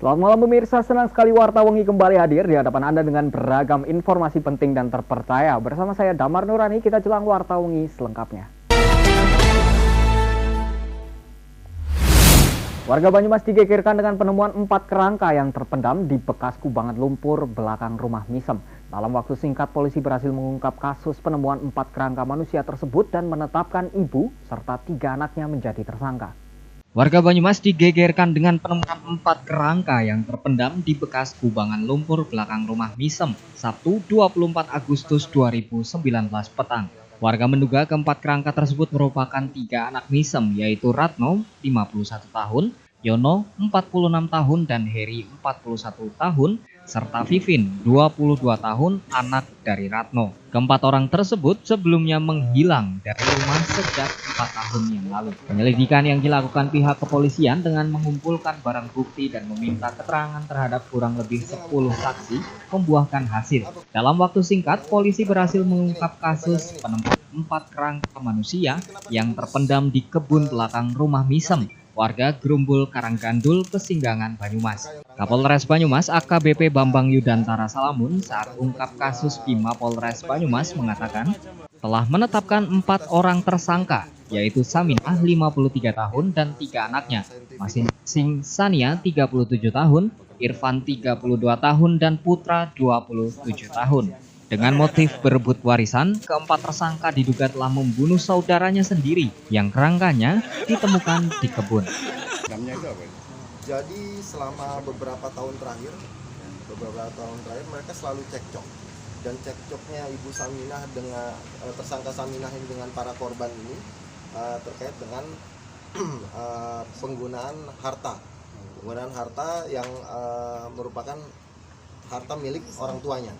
Selamat malam pemirsa, senang sekali Warta Wengi kembali hadir di hadapan Anda dengan beragam informasi penting dan terpercaya. Bersama saya Damar Nurani, kita jelang Warta Wengi selengkapnya. Warga Banyumas digegerkan dengan penemuan 4 kerangka yang terpendam di bekas kubangan lumpur belakang rumah Misem. Dalam waktu singkat, polisi berhasil mengungkap kasus penemuan 4 kerangka manusia tersebut dan menetapkan ibu serta 3 anaknya menjadi tersangka. Warga Banyumas digegerkan dengan penemuan 4 kerangka yang terpendam di bekas kubangan lumpur belakang rumah Misem, Sabtu 24 Agustus 2019 petang. Warga menduga keempat kerangka tersebut merupakan 3 anak Misem, yaitu Ratno, 51 tahun, Yono, 46 tahun, dan Heri, 41 tahun, serta Vivin, 22 tahun, anak dari Ratno. Keempat orang tersebut sebelumnya menghilang dari rumah sejak 4 tahun yang lalu. Penyelidikan yang dilakukan pihak kepolisian dengan mengumpulkan barang bukti dan meminta keterangan terhadap kurang lebih 10 saksi membuahkan hasil. Dalam waktu singkat, polisi berhasil mengungkap kasus penemuan 4 kerangka manusia yang terpendam di kebun belakang rumah Misem, warga Grumbul Karanggandul, Pesinggangan, Banyumas. Kapolres Banyumas AKBP Bambang Yudantara Salamun saat ungkap kasus di Mapolres Banyumas mengatakan telah menetapkan 4 orang tersangka, yaitu Saminah 53 tahun dan 3 anaknya, masing-masing Sania 37 tahun, Irfan 32 tahun, dan Putra 27 tahun. Dengan motif berebut warisan, keempat tersangka diduga telah membunuh saudaranya sendiri yang kerangkanya ditemukan di kebun. Jadi selama beberapa tahun terakhir mereka selalu cekcok, dan cekcoknya Ibu Saminah dengan tersangka Saminah ini dengan para korban ini terkait dengan penggunaan harta yang merupakan harta milik orang tuanya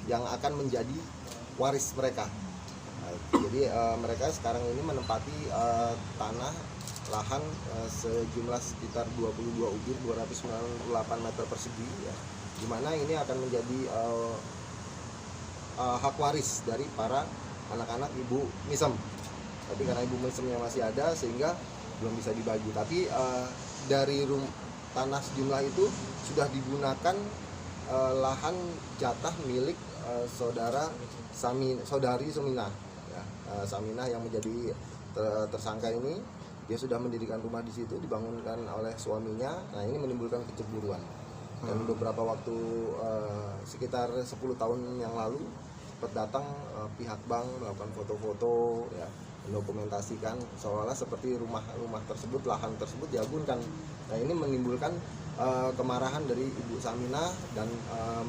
yang akan menjadi waris mereka. Jadi mereka sekarang ini menempati tanah lahan sejumlah sekitar 22 ujur 298 meter persegi ya, di mana ini akan menjadi hak waris dari para anak-anak Ibu Misem. Tapi karena Ibu Misemnya masih ada sehingga belum bisa dibagi. Tapi dari tanah sejumlah itu sudah digunakan lahan jatah milik saudari Saminah ya, Saminah yang menjadi tersangka ini. Dia sudah mendirikan rumah di situ, dibangunkan oleh suaminya. Nah, ini menimbulkan kecemburuan. Dan beberapa waktu sekitar 10 tahun yang lalu datang pihak bank melakukan foto-foto ya, mendokumentasikan seolah-olah seperti rumah tersebut, lahan tersebut diagunkan. Nah, ini menimbulkan kemarahan dari Ibu Saminah dan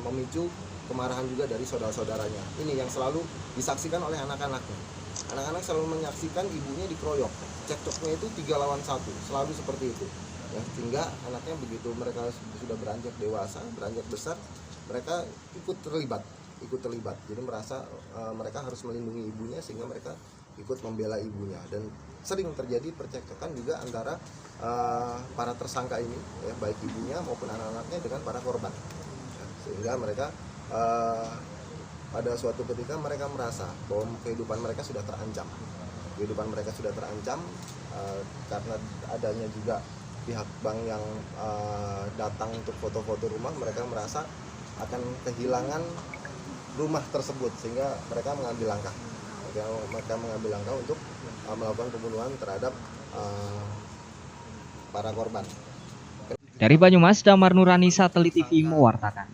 memicu kemarahan juga dari saudara-saudaranya. Ini yang selalu disaksikan oleh anak-anaknya. Anak-anak selalu menyaksikan ibunya dikeroyok. Cekcoknya itu 3 lawan 1, selalu seperti itu. Ya, sehingga anaknya begitu mereka sudah beranjak dewasa, beranjak besar, mereka ikut terlibat. Jadi merasa mereka harus melindungi ibunya sehingga mereka ikut membela ibunya, dan sering terjadi percekcokan juga antara para tersangka ini ya, baik ibunya maupun anak-anaknya dengan para korban. Ya, sehingga mereka pada suatu ketika mereka merasa bahwa kehidupan mereka sudah terancam. Karena adanya juga pihak bank yang datang untuk foto-foto rumah, mereka merasa akan kehilangan rumah tersebut sehingga mereka mengambil langkah untuk melakukan pembunuhan terhadap para korban. Dari Banyumas, Damar Nurani, Satelit TV mewartakan.